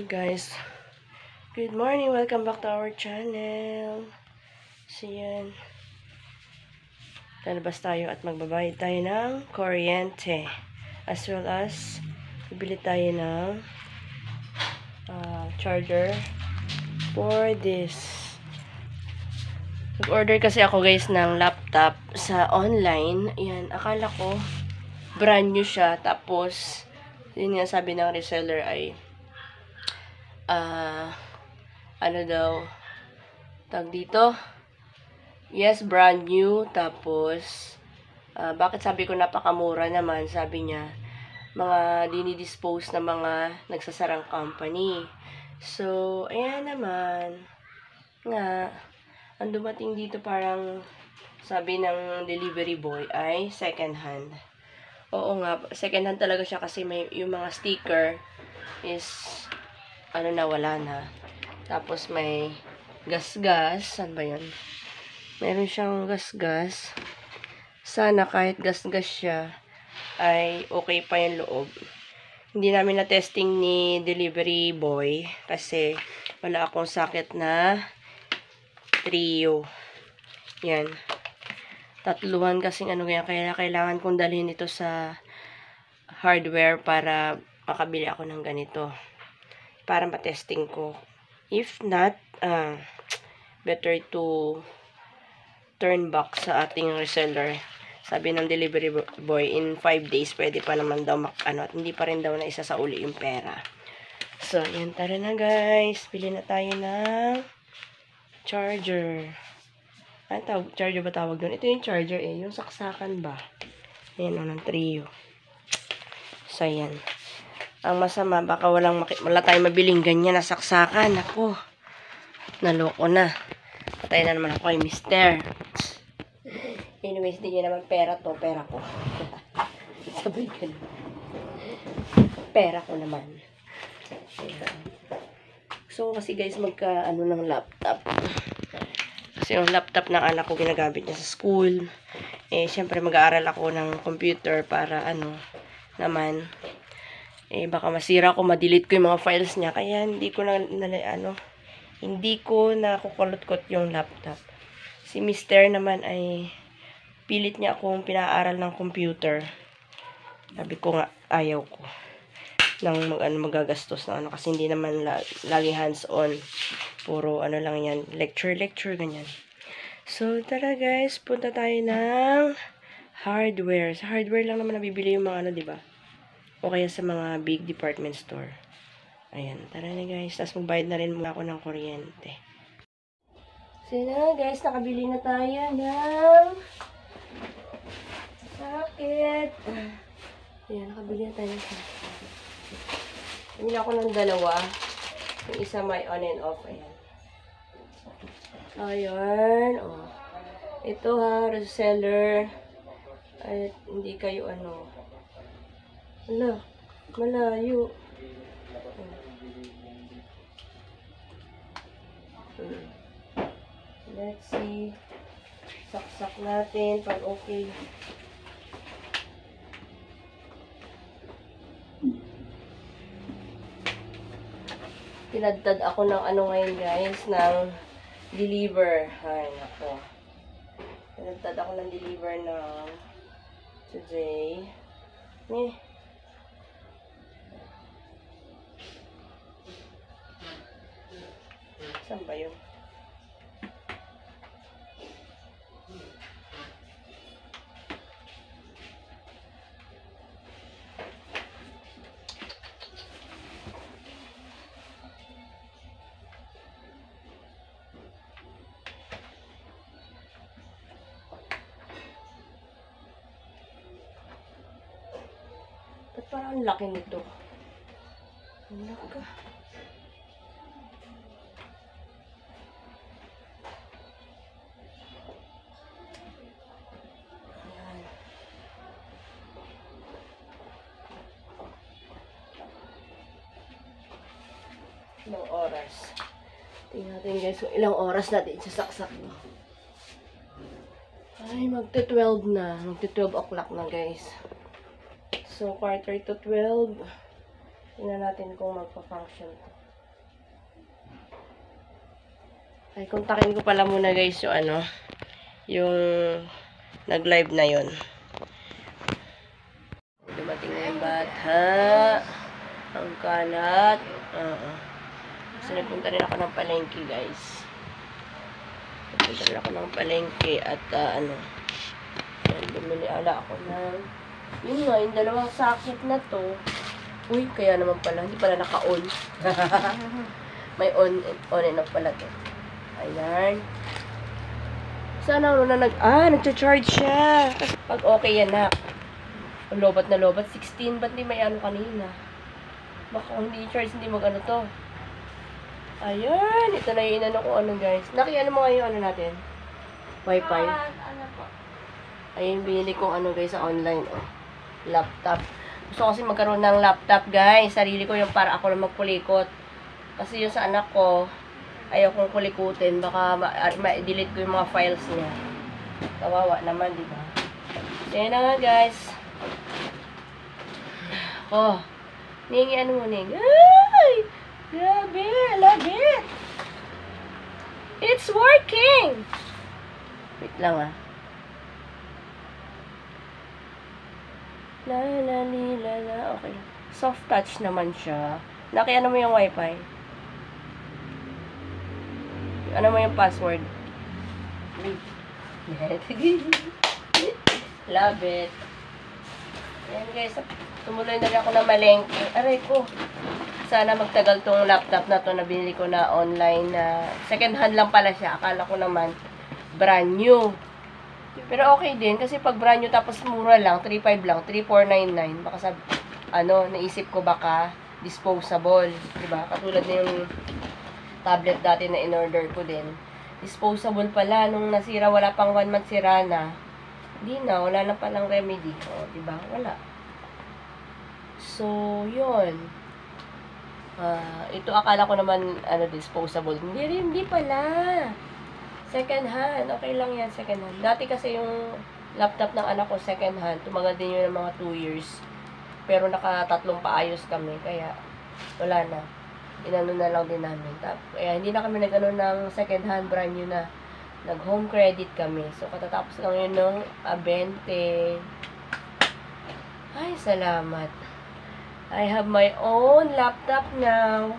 Guys, good morning, welcome back to our channel. So yan, lalabas tayo at magbabayad tayo ng kuryente, as well as bibili tayo ng charger for this. Nag-order kasi ako guys ng laptop sa online. Yan, akala ko brand new siya, tapos yun nga sabi ng reseller ay ano daw tag dito, yes, brand new. Tapos bakit sabi ko napakamura naman, sabi niya mga dinidispose na mga nagsasarang company. So ayan naman nga, ang dumating dito parang sabi ng delivery boy ay second hand. Oo nga, second hand talaga siya kasi may yung mga sticker is ano na, wala na. Tapos may gas-gas. Saan ba yun? Meron siyang gas-gas. Sana kahit gas-gas siya ay okay pa yung loob. Hindi namin na-testing ni delivery boy kasi wala akong socket na trio. Yan. Tatluhan kasing ano kaya kailangan kong dalhin ito sa hardware para makabili ako ng ganito. Para matesting ko. If not, better to turn back sa ating reseller. Sabi ng delivery boy, in 5 days, pwede pa naman daw at hindi pa rin daw na isa sa uli yung pera. So, yan, tara na guys. Bili na tayo ng charger. Ano charger ba tawag doon? Ito yung charger yung saksakan ba? Ayan, ng trio. So, yan. Ang masama, baka wala tayong mabiling ganyan na saksakan. Ako, naloko na. Patay na naman ako kay mister. Anyways, di niya naman pera to. Pera ko. Sabay ka na. Pera ko naman. Ayan. So, kasi guys, magka-ano ng laptop. Kasi yung laptop ng anak ko ginagamit niya sa school. Syempre mag-aaral ako ng computer para naman baka masira ko, ma-delete ko yung mga files niya. Kaya hindi ko nakukulot-kot yung laptop. Si mister naman ay pilit niya akong pinaaral ng computer. Sabi ko nga, ayaw ko ng magagastos na kasi hindi naman lagi hands-on. Puro lang yan, lecture, ganyan. So, tara guys, punta tayo ng hardware. Sa hardware lang naman nabibili yung mga diba? O kaya sa mga big department store. Ayan, tara na guys. Tapos magbayad na rin muna ako ng kuryente. So na guys, nakabili na tayo ng socket. Ayan, nakabili na tayo ng socket. Bili ako ng dalawa. Yung isa may on and off. Ayan. Ayan. Oh. Ito ha, reseller. Ay, hindi kayo Wala, malayo. Let's see. Saksak natin pag okay. Tinadtad ako ng ngayon guys, ng deliver. Ay, nako. Tinadtad ako ng deliver ng today. Saan ba yun? Ba't parang ang laki nito? Ang laki. Ilang oras. Tingnan natin guys kung ilang oras natin sasaksak. Ay, magte-12 na. Magte-12 o'clock na guys. So, quarter to 12. Tingnan natin kung magpa-function to. Ay, kontakin ko pala muna guys yung ano, yung nag-live na yon. Dumating na yung bata. Ang kalat. Kasi nagpunta rin ako ng palengke guys. Nagpunta rin ako ng palengke at bumili ala ako ng yun nga, yung dalawang sakit na to. Uy, kaya naman pala, hindi pala naka-on. May on and off pala to. Ayan. Sana ano na nagcha-charge siya. Pag okay yan na. Lobat na lobat. 16, ba't di may ano kanina? Baka kung hindi charge, hindi mag-ano to. Ayan. Ito na yung inano ko ano guys. Nakiano mo ngayon ano natin? Wi-Fi. Ano po? Ayun, binili kong ano guys sa online. Oh. Laptop. Gusto ko kasi magkaroon ng laptop guys. Sarili ko yung para ako lang magpulikot. Kasi yung sa anak ko, ayaw kong kulikutin. Baka ma-delete ko yung mga files niya. Kawawa naman, di ba? Kaya na nga guys. Oh. Ning, ano mo Ning? Ay! Grabe! I love it! It's working! Wait lang ah. La la li la la. Okay. Soft touch naman siya. Ano mo yung wifi? Ano mo yung password? Love it. Ayan guys. Tumuloy na rin ako na malengke. Aray ko. Sana magtagal tong laptop na to na binili ko na online na second hand lang pala siya. Akala ko naman brand new. Pero okay din kasi pag brand new tapos mura lang, 3.5 lang, 3.499. Baka sabi, naisip ko baka disposable, 'di ba? Katulad na yung tablet dati na in-order ko din. Disposable pala nung nasira, wala pang 1 month sira na. Hindi na, wala na palang remedy. O, 'di ba? Wala. So, 'yun. Ito akala ko naman disposable. Hindi pala. Second hand. Okay lang yan, second hand. Dati kasi yung laptop ng anak ko, second hand. Tumagal din yun ng mga 2 years. Pero nakatatlong paayos kami. Kaya, wala na. Inano na lang din namin. Kaya, hindi na kami nag-ano ng second hand, brand new na. Nag-home credit kami. So, katatapos lang yun ng 20. Ay, salamat. I have my own laptop now.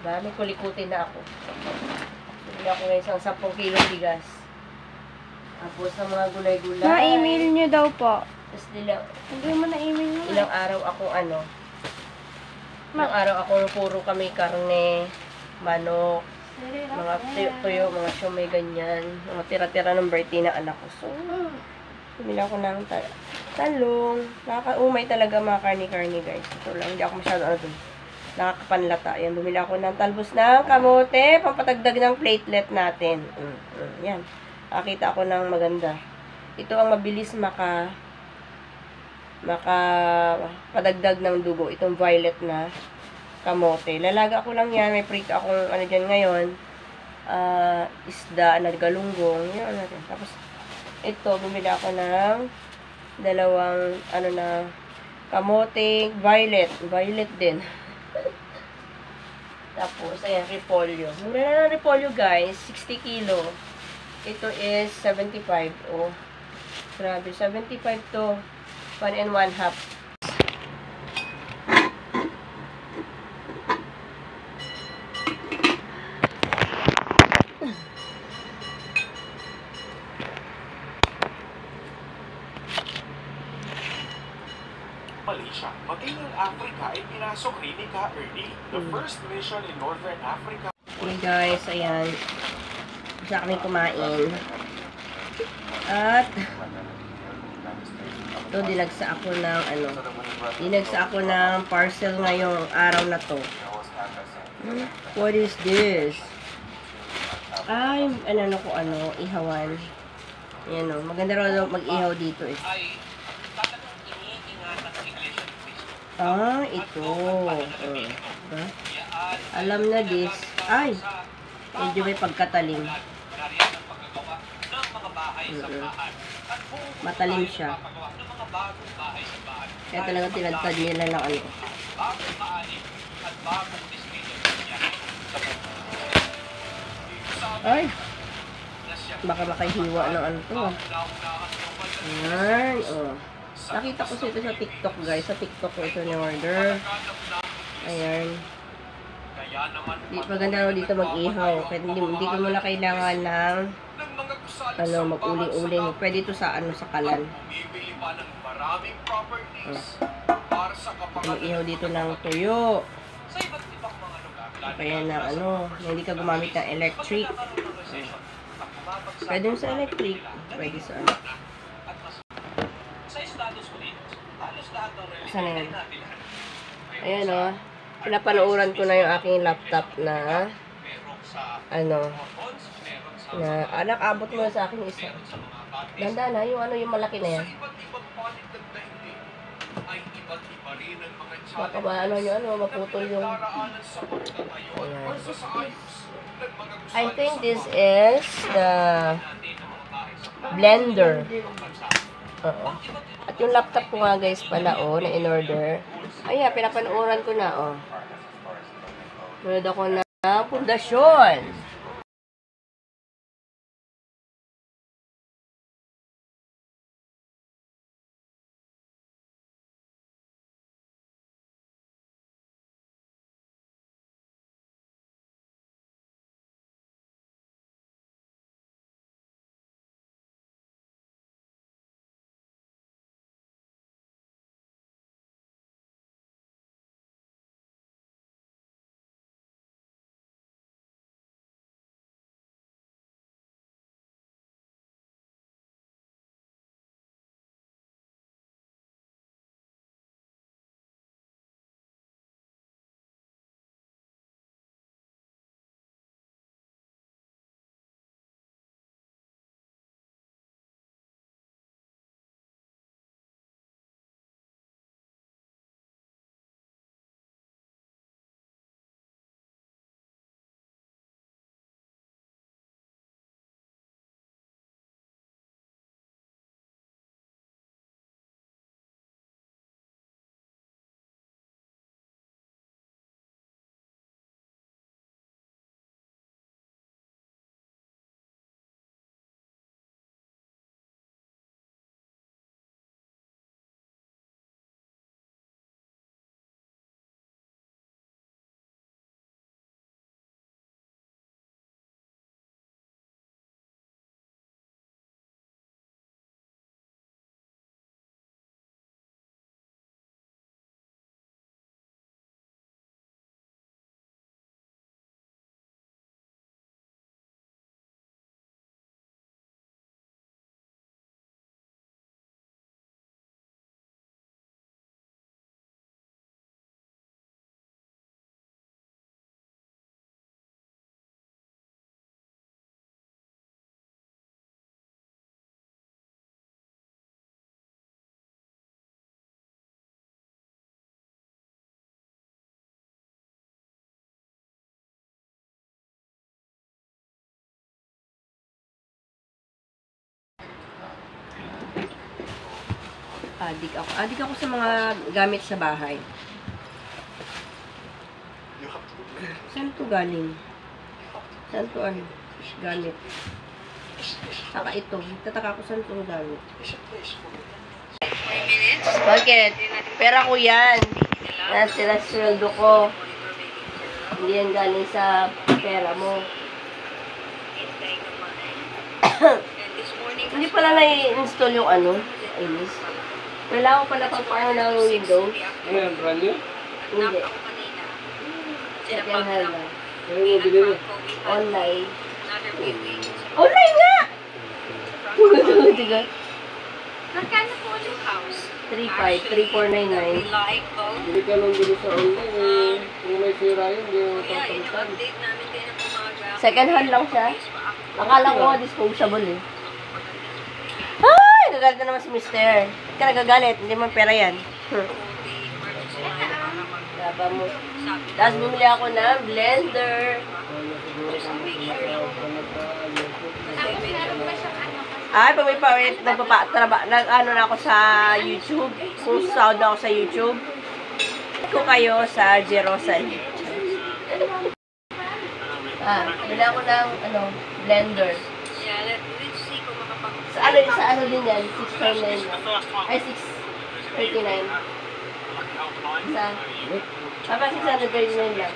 Diba? May kulikutin na ako. Bili ako ngayon isang 10 kilong bigas. Tapos sa mga gulay-gulay. Na-email nyo daw po. Tapos Hindi mo na-email mo. ilang araw ako ilang araw ako puro kami karne, manok, mga tuyo, mga siomay, ganyan. Mga tira-tira ng birthday ng anak ko. So, bumili ako ng talong. Nakakaumay talaga mga karne-karne guys. Ito lang, hindi ako masyado nakakapanlata. Yan, bumili ako ng talbos ng kamote, pampatagdag ng platelet natin. Yan. Nakakita ako ng maganda. Ito ang mabilis padagdag ng dugo. Itong violet na kamote. Lalaga ko lang yan. May prito akong dyan ngayon. Isda na galunggong. Yan natin. Tapos, ito, bumili ako ng dalawang kamote, violet. Violet din. Tapos, ayan, repolyo. Mura na ng repolyo, guys. 60 kilo. Ito is 75. Oh, grabe. 75 to. 1 1/2. Malaysia, maging ang Africa ay pinasok rin ni Ka Ernie, the first mission in Northern Africa. Okay guys, ayan. Gusto kami kumain. At ito, dinagsa ako ng parcel ngayong araw na to. What is this? Ay, ihawan. Ayan o, maganda raw mag-ihaw dito eh. Ito. Diba? Alam na this. Ay! Medyo may pagkatalim. Matalim siya. Kaya talaga tinagtad nila ng Ay, baka makahiwa ng ano to. Ayan, oh. Nakita ko ito sa TikTok, guys. Sa TikTok ko ito ni-order. Ayan. Maganda naman dito mag-ihaw. Kaya hindi ko muna kailangan ng ano, mag-uling-uling. Pwede ito sa ano, sa kalan. Mag-ihaw dito ng tuyo. Kaya na ano, hindi ka gumamit ng electric. Pwede sa electric. Pwede sa ano. Saan yan? Ayan o. Pinapanooran ko na yung aking laptop na ano na anak, abot mo sa akin isa. Ganda na, yung ano, yung malaki na yan. Baka ba ano yung ano, maputol yung ayan. I think this is the blender. Oo. At yung laptop ko nga guys pala, oh, na in-order. Ayan, pinapanooran ko na, oh. Nunod ako na pundasyon. Adik ako sa mga gamit sa bahay. Saan to galing? Saan to ano? Gamit. Saka ito. Tataka ko saan to gamit. Bakit? Pera ko yan. Sila sweldo ko. Hindi yan galing sa pera mo. Hindi pala na-install yung ano. Inis. Kailangan ko pala pang ng Windows. Ano yan, brand new? Hindi. Second hand lang. Ano yung bili mo? Online. Online nga! Diga? Magkano po yung house? 3,500, 3,499. Bili ka nung bili sa online, eh. Kung may sira yun, hindi mo Kaya tatalitan. in-update namin kayo ng umaga. Second hand lang siya. Akala ko nga disposable eh. Ay! Nagagalit na naman si Mister. Hindi ka nagagalit. Hindi man pera yan. Laba mo. Tapos bumili ako ng blender. Ay, pag may pawit, nag-ano na ako sa YouTube. Kung sahod na ako sa YouTube. Ko kayo sa Jerusalem. Bila ko ng, blender. Yeah, let's see kung makapag... Sa ano din yan, 6.99 lang. Ay, 6.39. Sa 639 lang.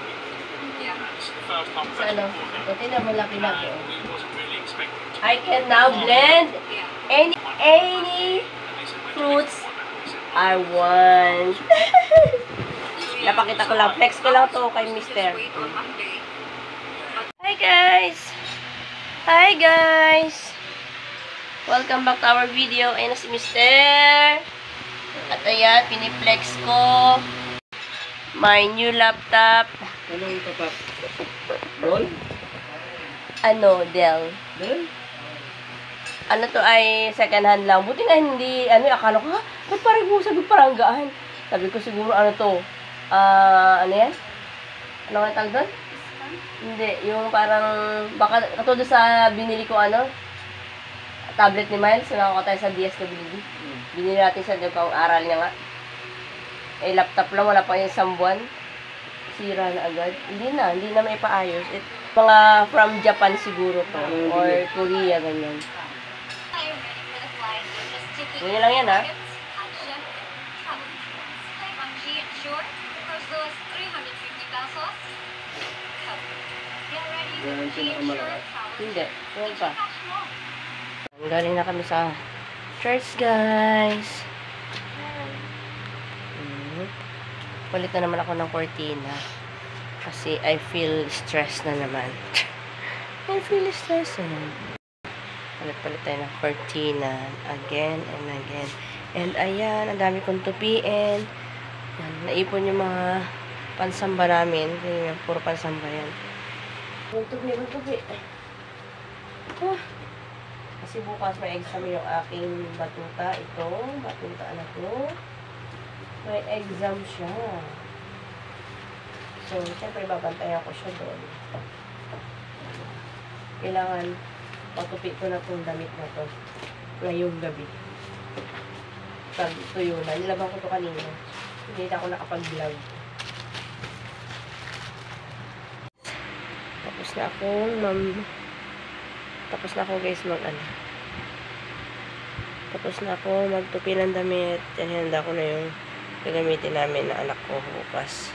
Yeah. Sa ano, buti na malaki-laki. I can now blend Yeah. any fruits I want. Napakita ko lang, flex ko lang to kay Mister. Wait on Monday. Hi guys! Hi guys! Welcome back to our video. Ayan na si Mister. At ayan, piniplex ko my new laptop. Anong tatak? Roll? Dell. Dell? Ano to ay second hand lang. Buti nga hindi, akala ko, ha? Ba't parang gaan? Sabi ko siguro, ano yan? Ano nga tawag doon? Hindi, yung parang, baka, katulad sa binili ko, tablet ni Miles, nakaka tayo sa DSWD. Binili natin sa pang aral niya nga. Laptop lang, wala pa yung isang buwan. Sira na agad. Hindi na may paayos. Mga from Japan siguro to, or Korea, ganyan. Ganyan lang yan, ha? Yan pinakamalakas. Hindi. Yan pa. Galing na kami sa church, guys. Palit na naman ako ng cortina. Kasi I feel stressed na naman. I feel stressed na naman. Palit tayo ng cortina. Again and again. And ayan, ang dami kong tupiin. Yan, naipon yung mga pansamba namin. Yan, puro pansamba yan. Tupi. Kasi bukas may exam yung aking batuta. Ito, batuta na to. May exam siya. So, syempre, babantayan ko siya doon. Kailangan patupi ko na itong damit na to ngayong gabi. Pag tuyo na. Nilaban ko to kanina. Hindi na ako nakapag-vlog. Tapos na ako guys tapos na ako magtupi ng damit. Handa ko na yung gagamitin namin na anak ko bukas.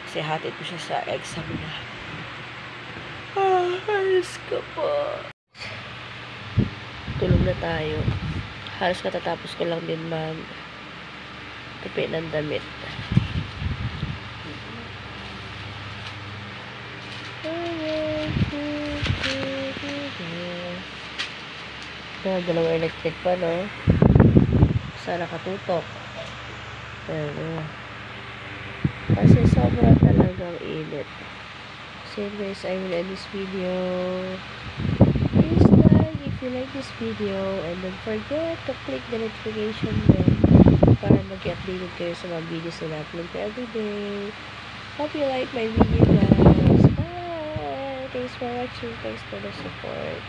Kasi hatid ko siya sa exam na. Halos ka pa. Tulog na tayo. Halos katatapos ko lang din tupi ng damit. Dalawang electric pa, no? Sana katutok. Pero, kasi sobra talagang init. So guys, I will end this video. Please like if you like this video. And don't forget to click the notification bell para mag-updated kayo sa mga videos na upload ko everyday. Hope you like my video guys. Bye! Thanks for watching. Thanks for the support.